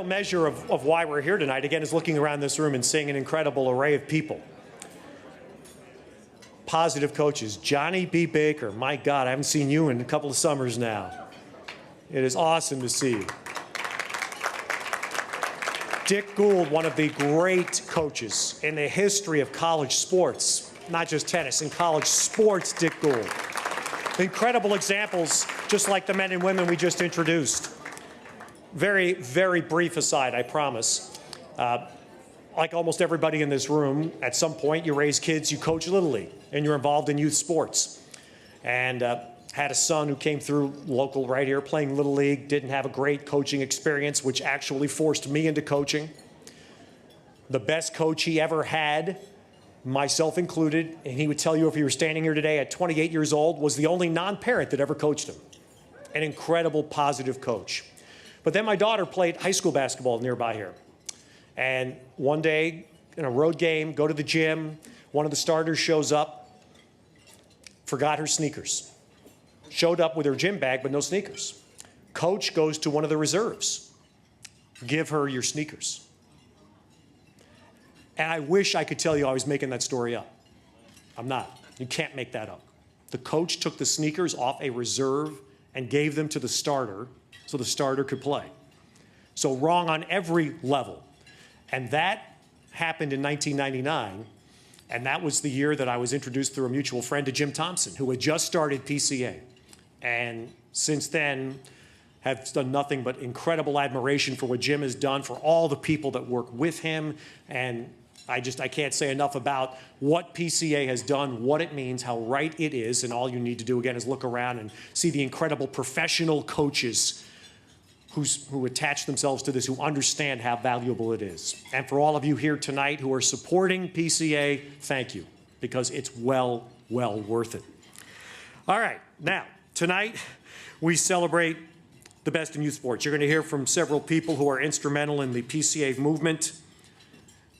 measure of why we're here tonight, again, is looking around this room and seeing an incredible array of people. Positive coaches. Johnny B. Baker, my God, I haven't seen you in a couple of summers now. It is awesome to see you. Dick Gould, one of the great coaches in the history of college sports, not just tennis, in college sports, Dick Gould. Incredible examples, just like the men and women we just introduced. Very, very brief aside, I promise. Like almost everybody in this room, at some point you raise kids, you coach Little League, and you're involved in youth sports. And had a son who came through local right here playing Little League, didn't have a great coaching experience, which actually forced me into coaching. The best coach he ever had, myself included, and he would tell you if he were standing here today at 28 years old, was the only non-parent that ever coached him. An incredible, positive coach. But then my daughter played high school basketball nearby here. And one day, in a road game, go to the gym, one of the starters shows up, forgot her sneakers. Showed up with her gym bag, but no sneakers. Coach goes to one of the reserves. Give her your sneakers. And I wish I could tell you I was making that story up. I'm not. You can't make that up. The coach took the sneakers off a reserve and gave them to the starter so the starter could play. So wrong on every level. And that happened in 1999. And that was the year that I was introduced through a mutual friend to Jim Thompson, who had just started PCA. And since then, have done nothing but incredible admiration for what Jim has done, for all the people that work with him. And I can't say enough about what PCA has done, what it means, how right it is. And all you need to do, again, is look around and see the incredible professional coaches who attach themselves to this, who understand how valuable it is. And for all of you here tonight who are supporting PCA, thank you, because it's well worth it. All right, now, tonight we celebrate the best in youth sports. You're going to hear from several people who are instrumental in the PCA movement.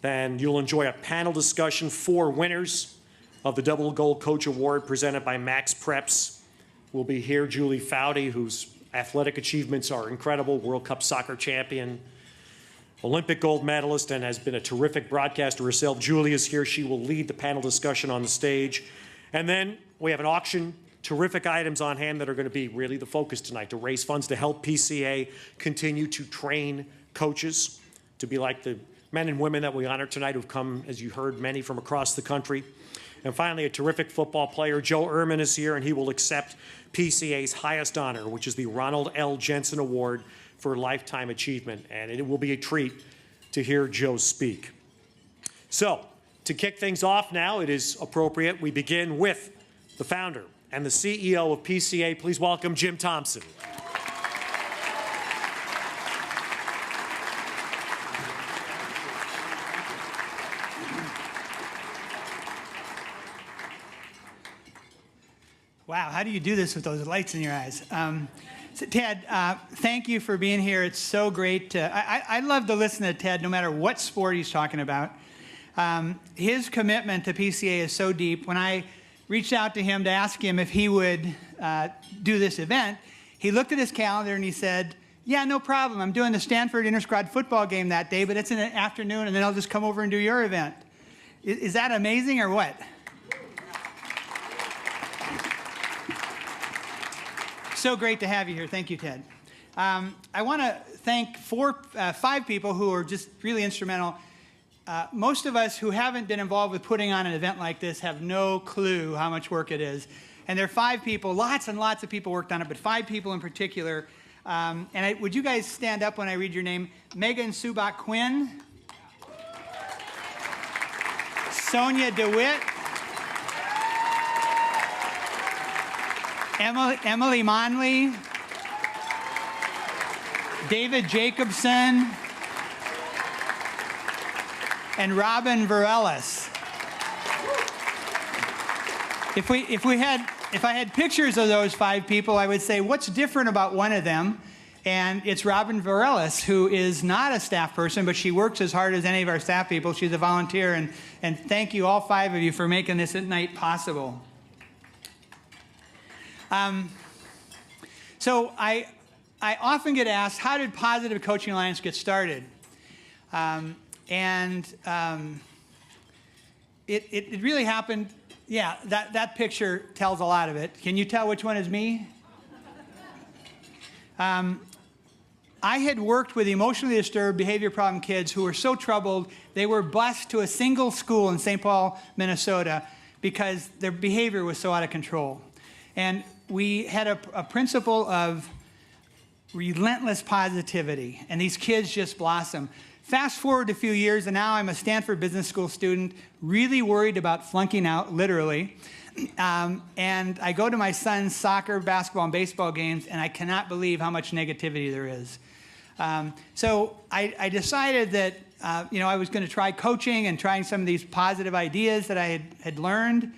Then you'll enjoy a panel discussion, 4 winners of the Double Gold Coach Award presented by Max Preps will be here. Julie Foudy, whose athletic achievements are incredible, World Cup soccer champion, Olympic gold medalist, and has been a terrific broadcaster herself. Julie is here. She will lead the panel discussion on the stage. And then we have an auction, terrific items on hand that are going to be really the focus tonight, to raise funds to help PCA continue to train coaches to be like the men and women that we honor tonight, who've come, as you heard, many from across the country. And finally, a terrific football player, Joe Ehrman, is here, and he will accept PCA's highest honor, which is the Ronald L. Jensen Award for Lifetime Achievement. And it will be a treat to hear Joe speak. So, to kick things off now, it is appropriate we begin with the founder and the CEO of PCA. Please welcome Jim Thompson. Wow, how do you do this with those lights in your eyes? So Ted, thank you for being here. It's so great. I love to listen to Ted no matter what sport he's talking about. His commitment to PCA is so deep. When I reached out to him to ask him if he would do this event, he looked at his calendar and he said, yeah, no problem. I'm doing the Stanford inter-squad football game that day, but it's in the afternoon, and then I'll just come over and do your event. Is that amazing or what? So great to have you here. Thank you, Ted. I want to thank 5 people who are just really instrumental. Most of us who haven't been involved with putting on an event like this have no clue how much work it is. And there are 5 people, lots and lots of people worked on it, but 5 people in particular. Would you guys stand up when I read your name? Megan Subak Quinn, Sonia DeWitt, Emily Monley, David Jacobson, and Robin Varelis. If I had pictures of those 5 people, I would say, what's different about one of them? And it's Robin Varelis, who is not a staff person, but she works as hard as any of our staff people. She's a volunteer, and thank you, all 5 of you, for making this night possible. So I often get asked, how did Positive Coaching Alliance get started? It really happened. Yeah, that picture tells a lot of it. Can you tell which one is me? I had worked with emotionally disturbed, behavior problem kids who were so troubled, they were bused to a single school in St. Paul, Minnesota, because their behavior was so out of control. And we had a principle of relentless positivity, and these kids just blossomed. Fast forward a few years, and now I'm a Stanford Business School student, really worried about flunking out, literally. And I go to my son's soccer, basketball, and baseball games, and I cannot believe how much negativity there is. So I decided that I was going to try coaching and trying some of these positive ideas that I had learned.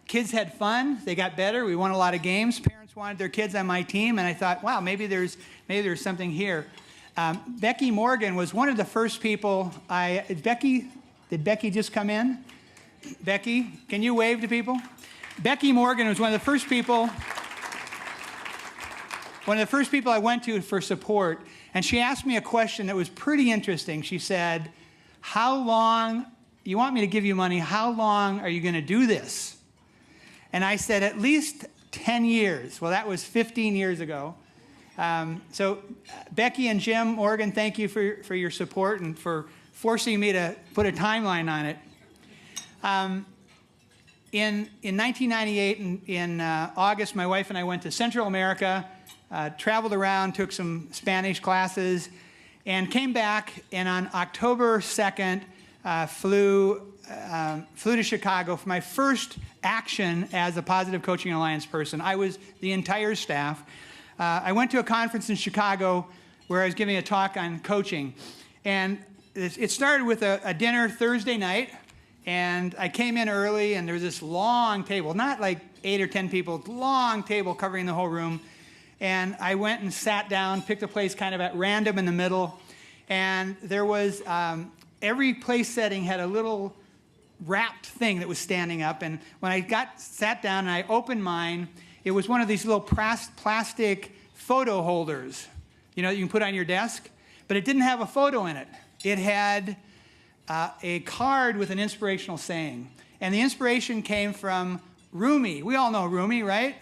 Kids had fun. They got better. We won a lot of games. Parents wanted their kids on my team, and I thought, wow, maybe there's something here. Becky Morgan was one of the first people did Becky just come in? Becky, can you wave to people? Becky Morgan was one of the first people I went to for support, and she asked me a question that was pretty interesting. She said, you want me to give you money, how long are you going to do this? And I said, at least 10 years. Well, that was 15 years ago. So Becky and Jim Morgan, thank you for your support and for forcing me to put a timeline on it. In 1998, in August, my wife and I went to Central America, traveled around, took some Spanish classes, and came back, and on October 2nd, flew to Chicago for my first action as a Positive Coaching Alliance person. I was the entire staff. I went to a conference in Chicago where I was giving a talk on coaching. And it started with a dinner Thursday night. And I came in early, and there was this long table, not like 8 or 10 people, long table covering the whole room. And I went and sat down, picked a place kind of at random in the middle. And there was, every place setting had a little wrapped thing that was standing up. And when I sat down and I opened mine, it was one of these little plastic photo holders, you can put on your desk. But it didn't have a photo in it. It had a card with an inspirational saying. And the inspiration came from Rumi. We all know Rumi, right?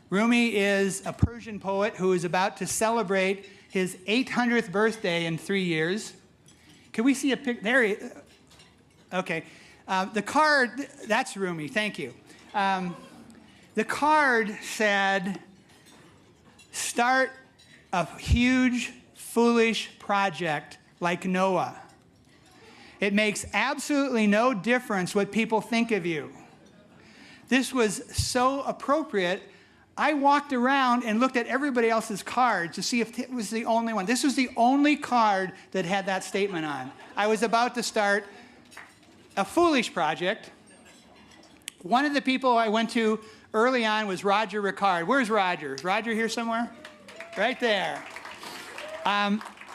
Rumi is a Persian poet who is about to celebrate his 800th birthday in 3 years. Can we see a picture? There okay. The card, that's Rumi, thank you. The card said, start a huge, foolish project like Noah. It makes absolutely no difference what people think of you. This was so appropriate. I walked around and looked at everybody else's cards to see if it was the only one. This was the only card that had that statement on. I was about to start a foolish project. One of the people I went to early on was Roger Ricard. Where's Roger? Is Roger here somewhere? Right there.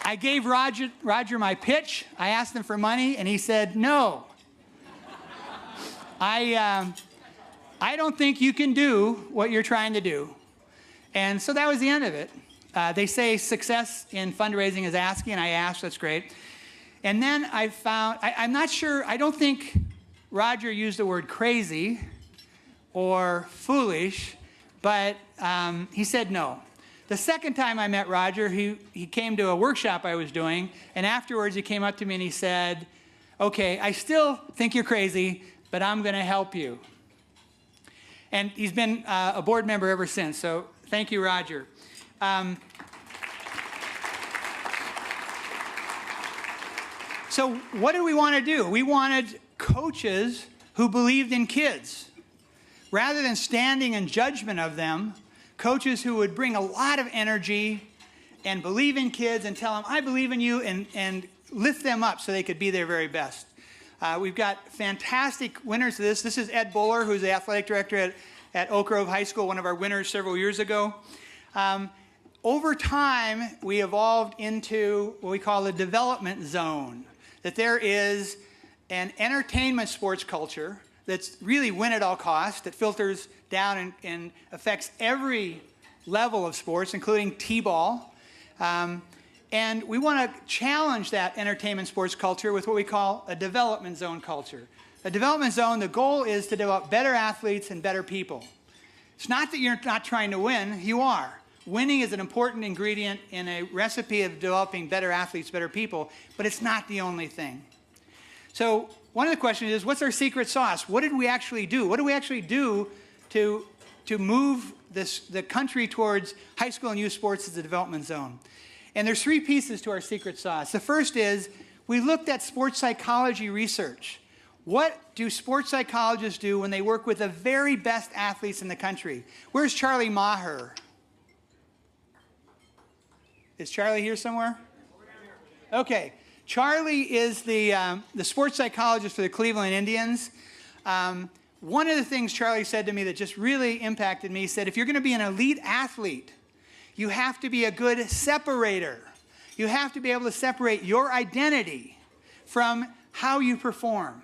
I gave Roger my pitch. I asked him for money, and he said, no. I don't think you can do what you're trying to do. And so that was the end of it. They say success in fundraising is asking, and I asked, that's great. And then I found, I'm not sure, I don't think Roger used the word crazy or foolish, but he said no. The second time I met Roger, he came to a workshop I was doing, and afterwards he came up to me and he said, okay, I still think you're crazy, but I'm going to help you. And he's been a board member ever since, so thank you, Roger. So what did we want to do? We wanted coaches who believed in kids. Rather than standing in judgment of them, coaches who would bring a lot of energy and believe in kids and tell them, I believe in you, and lift them up so they could be their very best. We've got fantastic winners of this. This is Ed Buller, who's the athletic director at Oak Grove High School, one of our winners several years ago. Over time, we evolved into what we call the development zone, that there is an entertainment sports culture that's really win at all costs, that filters down and affects every level of sports, including t-ball. And we want to challenge that entertainment sports culture with what we call a development zone culture. A development zone, the goal is to develop better athletes and better people. It's not that you're not trying to win, you are. Winning is an important ingredient in a recipe of developing better athletes, better people, but it's not the only thing. So one of the questions is, what's our secret sauce? What did we actually do? What do we actually do to move the country towards high school and youth sports as a development zone? And there's 3 pieces to our secret sauce. The first is we looked at sports psychology research. What do sports psychologists do when they work with the very best athletes in the country? Where's Charlie Maher? Is Charlie here somewhere? Okay. Charlie is the sports psychologist for the Cleveland Indians. One of the things Charlie said to me that just really impacted me, he said, if you're going to be an elite athlete, you have to be a good separator. You have to be able to separate your identity from how you perform.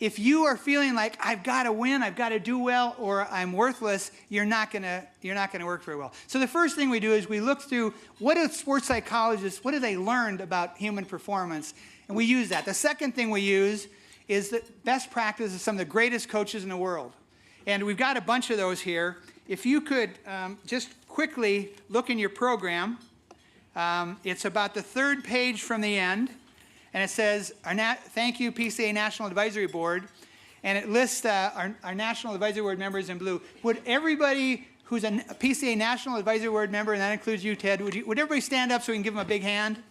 If you are feeling like I've got to win, I've got to do well, or I'm worthless, you're not going to work very well. So the first thing we do is we look through what do sports psychologists, what have they learned about human performance, and we use that. The second thing we use is the best practice of some of the greatest coaches in the world. And we've got a bunch of those here. If you could just quickly look in your program, it's about the 3rd page from the end. And it says, thank you, PCA National Advisory Board. And it lists our National Advisory Board members in blue. Would everybody who's a PCA National Advisory Board member, and that includes you, Ted, would everybody stand up so we can give them a big hand?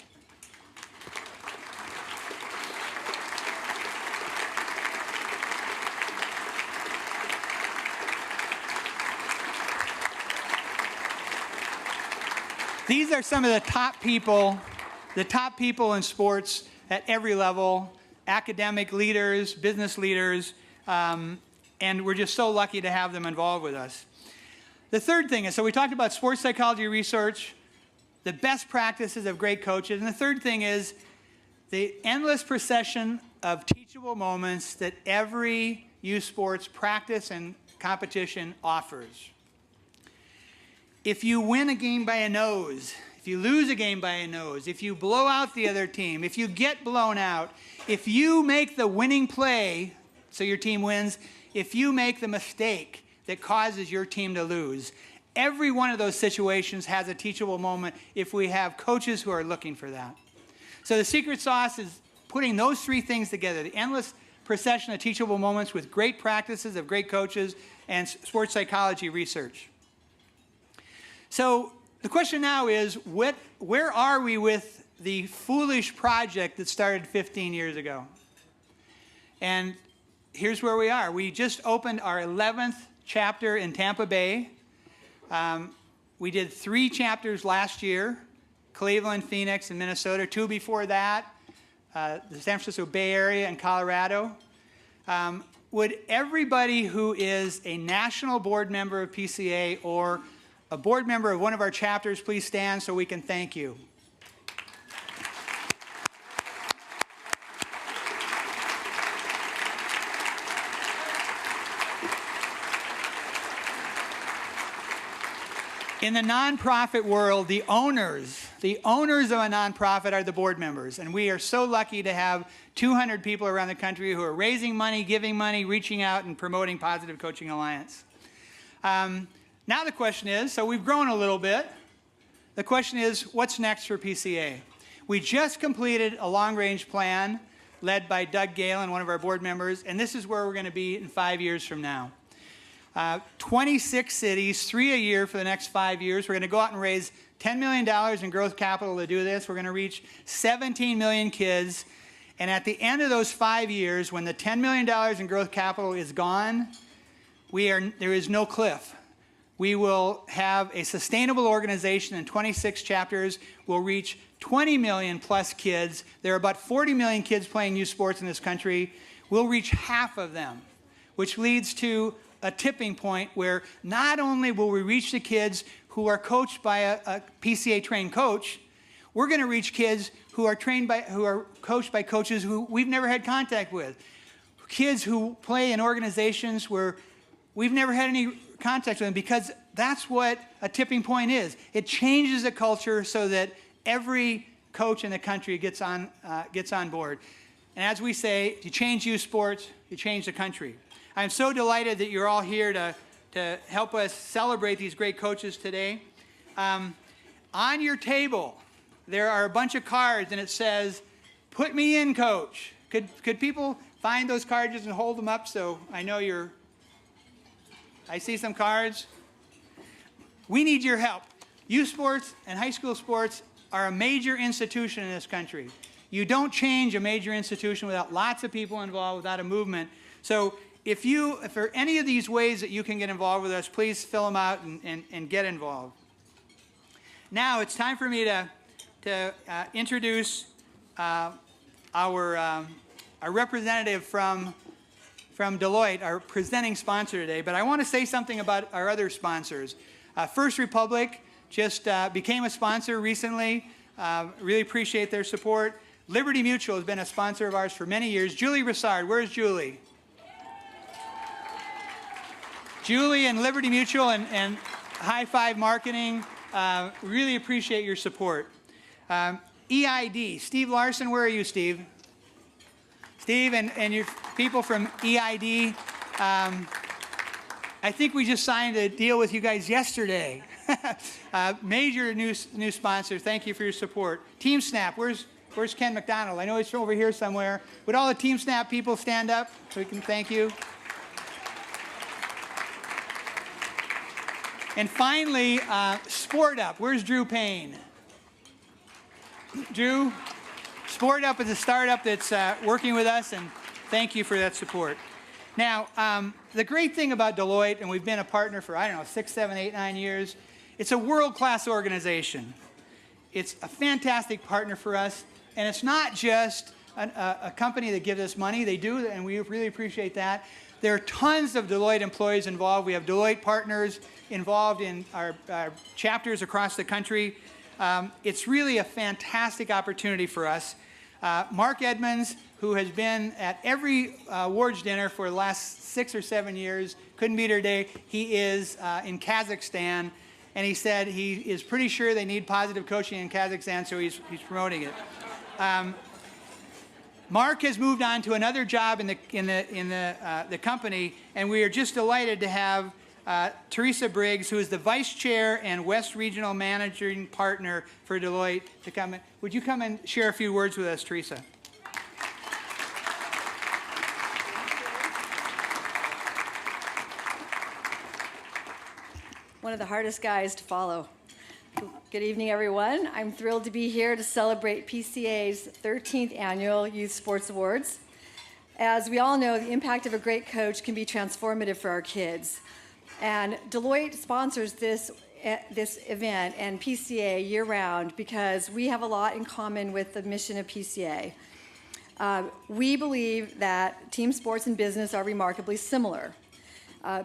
These are some of the top people in sports at every level, academic leaders, business leaders, and we're just so lucky to have them involved with us. The third thing is, so we talked about sports psychology research, the best practices of great coaches, and the third thing is the endless procession of teachable moments that every youth sports practice and competition offers. If you win a game by a nose, if you lose a game by a nose, if you blow out the other team, if you get blown out, if you make the winning play so your team wins, if you make the mistake that causes your team to lose, every one of those situations has a teachable moment if we have coaches who are looking for that. So the secret sauce is putting those 3 things together, the endless procession of teachable moments with great practices of great coaches and sports psychology research. So the question now is, where are we with the foolish project that started 15 years ago? And here's where we are. We just opened our 11th chapter in Tampa Bay. We did 3 chapters last year, Cleveland, Phoenix, and Minnesota. 2 before that, the San Francisco Bay Area and Colorado. Would everybody who is a national board member of PCA or a board member of one of our chapters, please stand so we can thank you. In the nonprofit world, the owners of a nonprofit are the board members. And we are so lucky to have 200 people around the country who are raising money, giving money, reaching out, and promoting Positive Coaching Alliance. Now the question is, so we've grown a little bit. The question is, what's next for PCA? We just completed a long-range plan led by Doug Galen, one of our board members, and this is where we're going to be in 5 years from now. 26 cities, 3 a year for the next 5 years. We're going to go out and raise $10 million in growth capital to do this. We're going to reach 17 million kids. And at the end of those 5 years, when the $10 million in growth capital is gone, there is no cliff. We will have a sustainable organization in 26 chapters. We'll reach 20 million plus kids. There are about 40 million kids playing youth sports in this country. We'll reach half of them, which leads to a tipping point where not only will we reach the kids who are coached by a PCA-trained coach, we're going to reach kids who are coached by coaches who we've never had contact with. Kids who play in organizations where we've never had any context with them because that's what a tipping point is. It changes the culture so that every coach in the country gets on board. And as we say, if you change youth sports, you change the country. I'm so delighted that you're all here to help us celebrate these great coaches today. On your table, there are a bunch of cards, and it says, "Put me in, coach." Could people find those cards and hold them up so I know you're... I see some cards. We need your help. Youth sports and high school sports are a major institution in this country. You don't change a major institution without lots of people involved, without a movement. So if there are any of these ways that you can get involved with us, please fill them out and get involved. Now it's time for me to introduce our representative from Deloitte, our presenting sponsor today. But I want to say something about our other sponsors. First Republic just became a sponsor recently. Really appreciate their support. Liberty Mutual has been a sponsor of ours for many years. Julie Rissard, where's Julie? Julie and Liberty Mutual and High Five Marketing, really appreciate your support. EID, Steve Larson, where are you, Steve? Steve and your people from EID, I think we just signed a deal with you guys yesterday. Major new sponsor. Thank you for your support. Team Snap. Where's Ken McDonald? I know he's over here somewhere. Would all the Team Snap people stand up so we can thank you? And finally, Sport Up. Where's Drew Payne? Drew, Sport Up is a startup that's working with us, and thank you for that support. Now, the great thing about Deloitte, and we've been a partner for, 6, 7, 8, 9 years, it's a world-class organization. It's a fantastic partner for us, and it's not just a company that gives us money. They do, and we really appreciate that. There are tons of Deloitte employees involved. We have Deloitte partners involved in our chapters across the country. It's really a fantastic opportunity for us. Mark Edmonds, who has been at every awards dinner for the last 6 or 7 years, couldn't be here today. He is in Kazakhstan, and he said he is pretty sure they need positive coaching in Kazakhstan, so he's promoting it. Mark has moved on to another job in the company, and we are just delighted to have Teresa Briggs, who is the Vice Chair and West Regional Managing Partner for Deloitte, to come in. Would you come and share a few words with us, Teresa? One of the hardest guys to follow. Good evening, everyone. I'm thrilled to be here to celebrate PCA's 13th Annual Youth Sports Awards. As we all know, the impact of a great coach can be transformative for our kids. And Deloitte sponsors this event and PCA year-round because we have a lot in common with the mission of PCA. We believe that team sports and business are remarkably similar.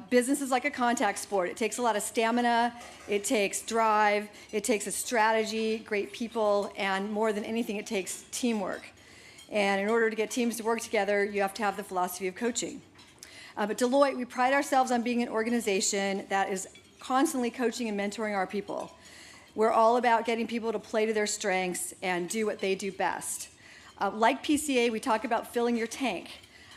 Business is like a contact sport. It takes a lot of stamina, it takes drive, it takes a strategy, great people, and more than anything, it takes teamwork. And in order to get teams to work together, you have to have the philosophy of coaching. But Deloitte, we pride ourselves on being an organization that is constantly coaching and mentoring our people. We're all about getting people to play to their strengths and do what they do best. Like PCA, we talk about filling your tank.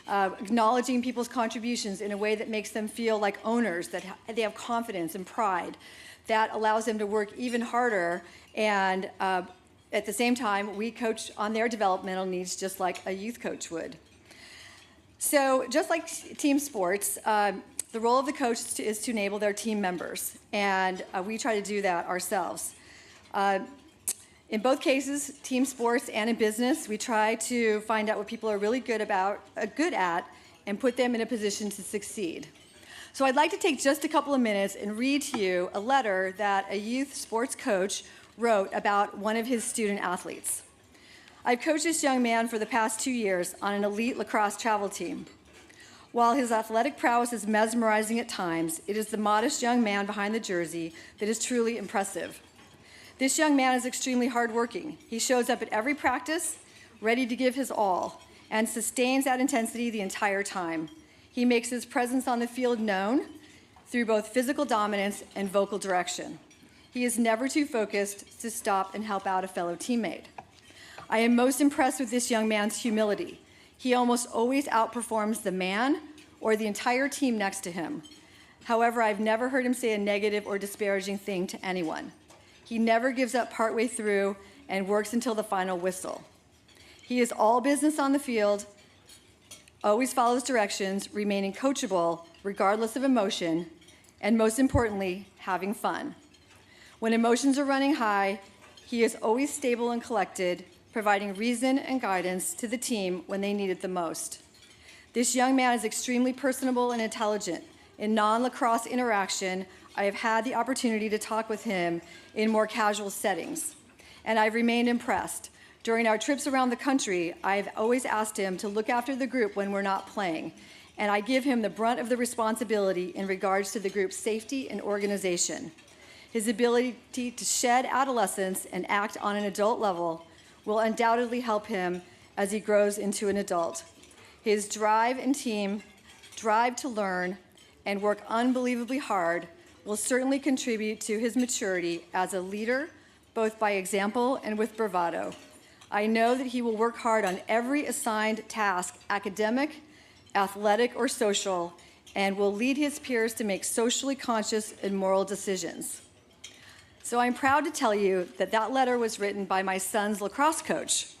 Acknowledging people's contributions in a way that makes them feel like owners, that they have confidence and pride, that allows them to work even harder, and at the same time, we coach on their developmental needs just like a youth coach would. So just like team sports, the role of the coach is to enable their team members, and we try to do that ourselves. In both cases, team sports and in business, we try to find out what people are really good at, and put them in a position to succeed. So I'd like to take just a couple of minutes and read to you a letter that a youth sports coach wrote about one of his student athletes. I've coached this young man for the past 2 years on an elite lacrosse travel team. While his athletic prowess is mesmerizing at times, it is the modest young man behind the jersey that is truly impressive. This young man is extremely hardworking. He shows up at every practice, ready to give his all, and sustains that intensity the entire time. He makes his presence on the field known through both physical dominance and vocal direction. He is never too focused to stop and help out a fellow teammate. I am most impressed with this young man's humility. He almost always outperforms the man or the entire team next to him. However, I've never heard him say a negative or disparaging thing to anyone. He never gives up partway through and works until the final whistle. He is all business on the field, always follows directions, remaining coachable regardless of emotion, and most importantly, having fun. When emotions are running high, he is always stable and collected, providing reason and guidance to the team when they need it the most. This young man is extremely personable and intelligent. In non-lacrosse interaction, I have had the opportunity to talk with him in more casual settings, and I've remained impressed. During our trips around the country, I've always asked him to look after the group when we're not playing, and I give him the brunt of the responsibility in regards to the group's safety and organization. His ability to shed adolescence and act on an adult level will undoubtedly help him as he grows into an adult. His drive and team, drive to learn and work unbelievably hard will certainly contribute to his maturity as a leader, both by example and with bravado. I know that he will work hard on every assigned task, academic, athletic, or social, and will lead his peers to make socially conscious and moral decisions. So I'm proud to tell you that that letter was written by my son's lacrosse coach.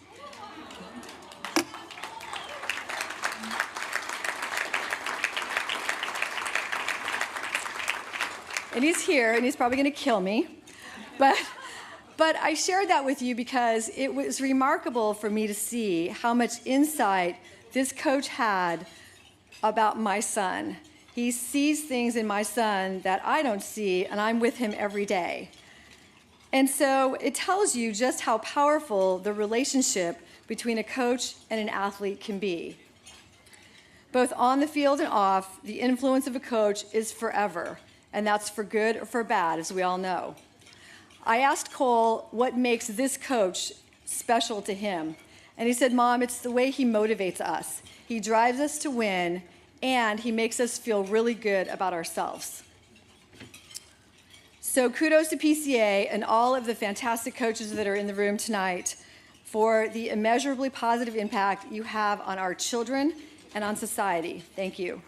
And he's here, and he's probably going to kill me. But I shared that with you because it was remarkable for me to see how much insight this coach had about my son. He sees things in my son that I don't see, and I'm with him every day. And so it tells you just how powerful the relationship between a coach and an athlete can be. Both on the field and off, the influence of a coach is forever, and that's for good or for bad, as we all know. I asked Cole what makes this coach special to him, and he said, "Mom, it's the way he motivates us. He drives us to win, and he makes us feel really good about ourselves." So kudos to PCA and all of the fantastic coaches that are in the room tonight for the immeasurably positive impact you have on our children and on society. Thank you.